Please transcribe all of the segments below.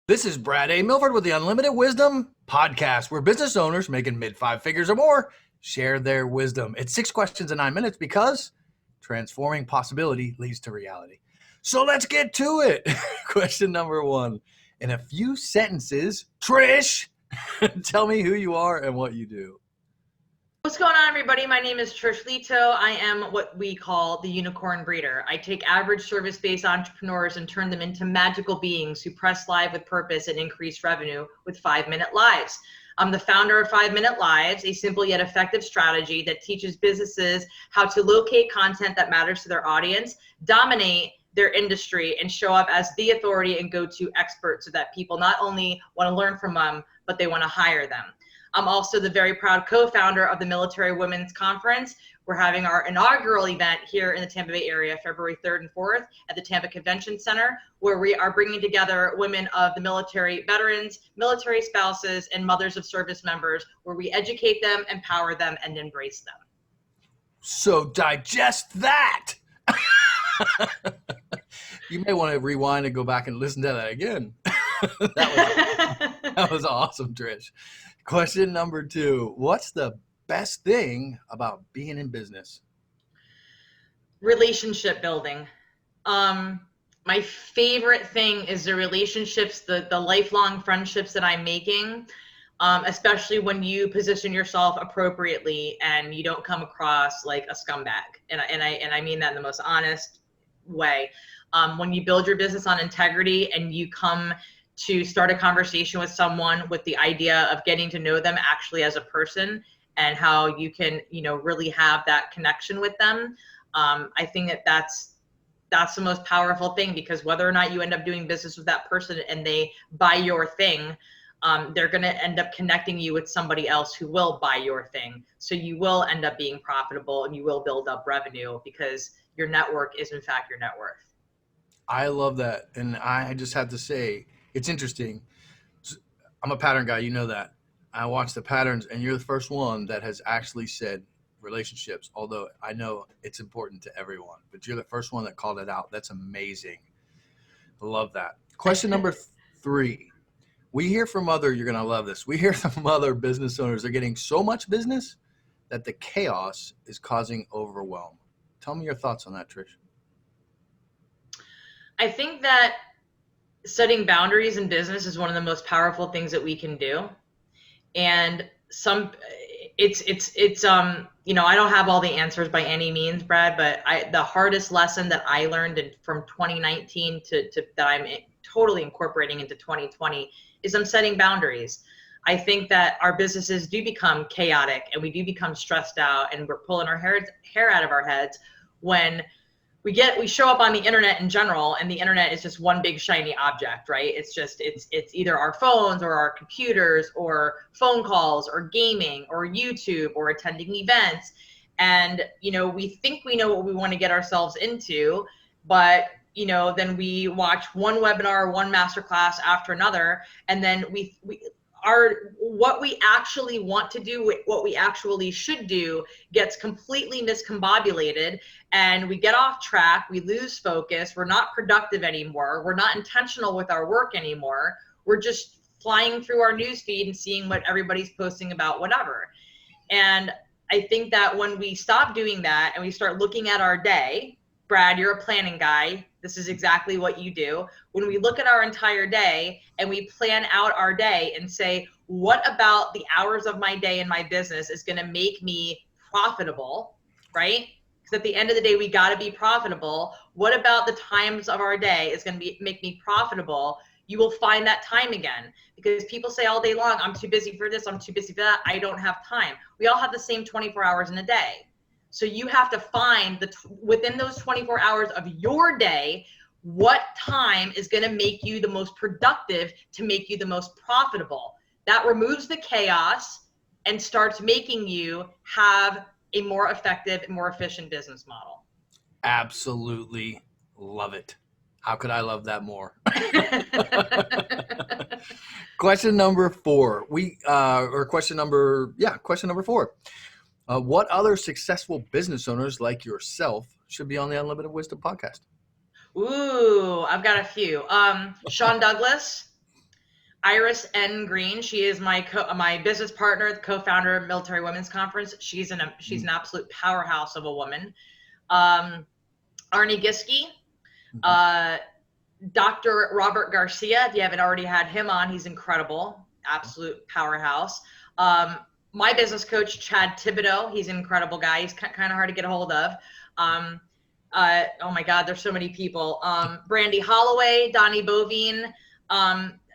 This is Brad A. Milford with the Unlimited Wisdom Podcast, where business owners making mid-five figures or more share their wisdom. It's 6 questions in 9 minutes because transforming possibility leads to reality. So let's get to it. Question number 1. In a few sentences, Trish, tell me who you are and what you do. What's going on, everybody? My name is Trish Leto. I am what we call the unicorn breeder. I take average service-based entrepreneurs and turn them into magical beings who press live with purpose and increase revenue with 5-minute lives. I'm the founder of 5-Minute Lives, a simple yet effective strategy that teaches businesses how to locate content that matters to their audience, dominate their industry, and show up as the authority and go-to expert so that people not only want to learn from them, but they want to hire them. I'm also the very proud co-founder of the Military Women's Conference. We're having our inaugural event here in the Tampa Bay area, February 3rd and 4th at the Tampa Convention Center, where we are bringing together women of the military veterans, military spouses, and mothers of service members, where we educate them, empower them, and embrace them. So digest that. You may want to rewind and go back and listen to that again. That was awesome, Trish. Question number 2. What's the best thing about being in business? Relationship building. My favorite thing is the relationships, the lifelong friendships that I'm making, especially when you position yourself appropriately and you don't come across like a scumbag. And I mean that in the most honest way. When you build your business on integrity and you come to start a conversation with someone with the idea of getting to know them actually as a person and how you can, really have that connection with them. I think that's the most powerful thing, because whether or not you end up doing business with that person and they buy your thing, they're going to end up connecting you with somebody else who will buy your thing. So you will end up being profitable and you will build up revenue because your network is in fact your net worth. I love that. And I just have to say, it's interesting. I'm a pattern guy. You know that. I watch the patterns, and you're the first one that has actually said relationships, although I know it's important to everyone, but you're the first one that called it out. That's amazing. I love that. Question number 3. We hear from you're going to love this. We hear from other business owners. They're getting so much business that the chaos is causing overwhelm. Tell me your thoughts on that, Trish. I think that setting boundaries in business is one of the most powerful things that we can do. And I don't have all the answers by any means, Brad, but the hardest lesson that I learned from 2019 to that I'm totally incorporating into 2020 is I'm setting boundaries. I think that our businesses do become chaotic and we do become stressed out and we're pulling our hair out of our heads when we show up on the internet in general, and the internet is just one big shiny object, right? It's either our phones or our computers or phone calls or gaming or YouTube or attending events. And, we think we know what we want to get ourselves into, but, then we watch one webinar, one masterclass after another. And then what we actually want to do, what we actually should do, gets completely miscombobulated, and we get off track, we lose focus, we're not productive anymore, we're not intentional with our work anymore, we're just flying through our news feed and seeing what everybody's posting about whatever. And I think that when we stop doing that and we start looking at our day, Brad, you're a planning guy. This is exactly what you do. When we look at our entire day and we plan out our day and say, what about the hours of my day in my business is going to make me profitable, right? Because at the end of the day, we got to be profitable. What about the times of our day is going to make me profitable? You will find that time again, because people say all day long, I'm too busy for this, I'm too busy for that, I don't have time. We all have the same 24 hours in a day. So you have to find within those 24 hours of your day, what time is going to make you the most productive to make you the most profitable. That removes the chaos and starts making you have a more effective and more efficient business model. Absolutely love it. How could I love that more? Question number 4. Question number 4. What other successful business owners like yourself should be on the Unlimited Wisdom podcast? Ooh, I've got a few. Sean Douglas, Iris N. Green. She is my business partner, the co-founder of Military Women's Conference. She's an absolute powerhouse of a woman. Arnie Giske, Dr. Robert Garcia. If you haven't already had him on, he's incredible, absolute powerhouse. My business coach, Chad Thibodeau. He's an incredible guy. He's kind of hard to get a hold of. Oh my God, there's so many people. Brandy Holloway, Donnie Bovine,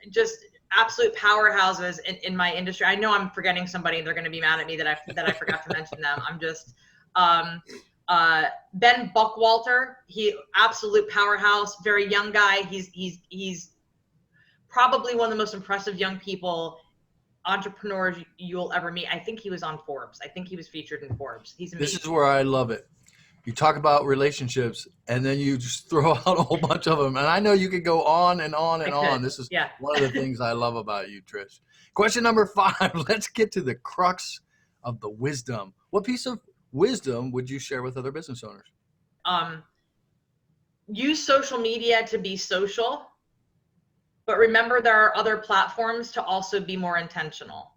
just absolute powerhouses in my industry. I know I'm forgetting somebody and they're going to be mad at me that I forgot to mention them. I'm just, Ben Buckwalter, he absolute powerhouse, very young guy. He's probably one of the most impressive young entrepreneurs you'll ever meet. I think he was on Forbes. I think he was featured in Forbes. He's amazing. This is where I love it. You talk about relationships and then you just throw out a whole bunch of them. And I know you could go on and on and on. This is one of the things I love about you, Trish. Question number 5. Let's get to the crux of the wisdom. What piece of wisdom would you share with other business owners? Use social media to be social, but remember there are other platforms to also be more intentional,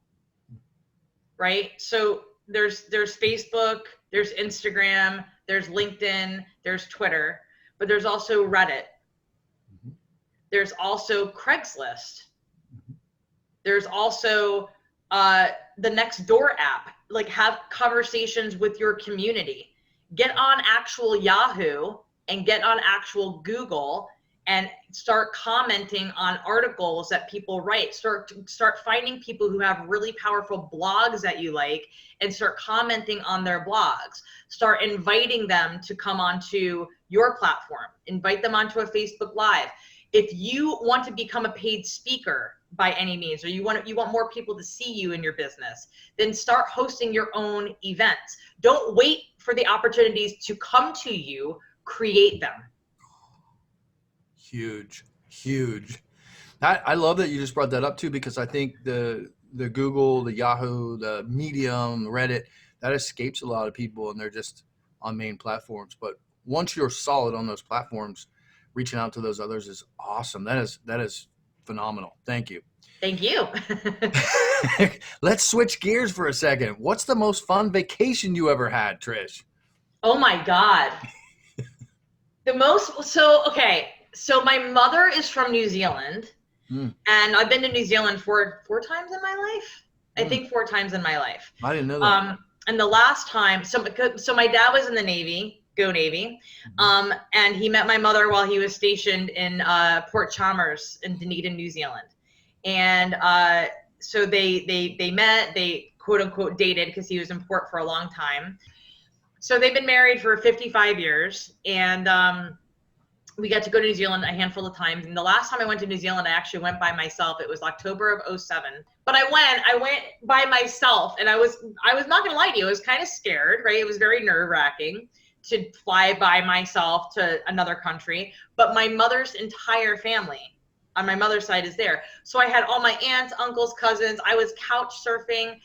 right? So there's Facebook, there's Instagram, there's LinkedIn, there's Twitter, but there's also Reddit. Mm-hmm. There's also Craigslist. Mm-hmm. There's also the Nextdoor app. Like, have conversations with your community. Get on actual Yahoo and get on actual Google and start commenting on articles that people write. Start finding people who have really powerful blogs that you like and start commenting on their blogs. Start inviting them to come onto your platform. Invite them onto a Facebook Live. If you want to become a paid speaker by any means, or you want more people to see you in your business, then start hosting your own events. Don't wait for the opportunities to come to you, create them. Huge. I love that you just brought that up too, because I think the Google, the Yahoo, the Medium, Reddit, that escapes a lot of people and they're just on main platforms. But once you're solid on those platforms, reaching out to those others is awesome. That is phenomenal. Thank you. Thank you. Let's switch gears for a second. What's the most fun vacation you ever had, Trish? Oh my God. So my mother is from New Zealand, and I've been to New Zealand four times in my life. I think 4 times in my life. I didn't know that. And the last time, so my dad was in the Navy, go Navy, and he met my mother while he was stationed in Port Chalmers in Dunedin, New Zealand. And so they met, they quote unquote dated because he was in port for a long time. So they've been married for 55 years, and we got to go to New Zealand a handful of times. And the last time I went to New Zealand, I actually went by myself. It was October of 2007. But I went by myself, and I was not gonna lie to you, I was kind of scared, right? It was very nerve-wracking to fly by myself to another country. But my mother's entire family on my mother's side is there. So I had all my aunts, uncles, cousins. I was couch surfing.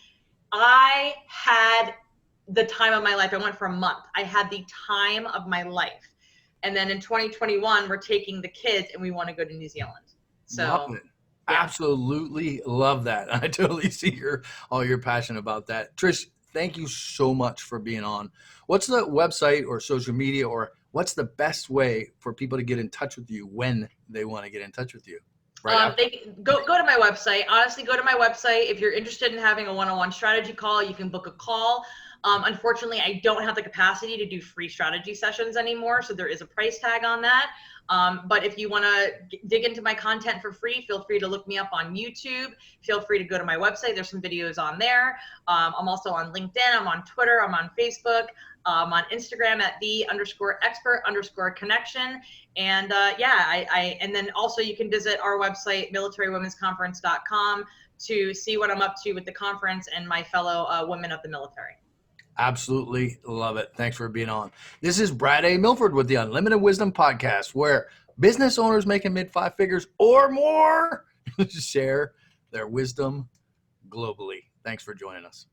I had the time of my life. I went for a month. I had the time of my life. And then in 2021, we're taking the kids and we want to go to New Zealand. So love it. Yeah. Absolutely love that. I totally see all your passion about that. Trish, thank you so much for being on. What's the website or social media, or what's the best way for people to get in touch with you when they want to get in touch with you? They go to my website. Honestly, go to my website. If you're interested in having a one-on-one strategy call, you can book a call. Unfortunately, I don't have the capacity to do free strategy sessions anymore, so there is a price tag on that. But if you want to dig into my content for free, feel free to look me up on YouTube. Feel free to go to my website. There's some videos on there. I'm also on LinkedIn. I'm on Twitter. I'm on Facebook. I'm on Instagram at @the_expert_connection. And and then also you can visit our website, militarywomensconference.com, to see what I'm up to with the conference and my fellow women of the military. Absolutely love it. Thanks for being on. This is Brad A. Milford with the Unlimited Wisdom Podcast, where business owners making mid-5 figures or more share their wisdom globally. Thanks for joining us.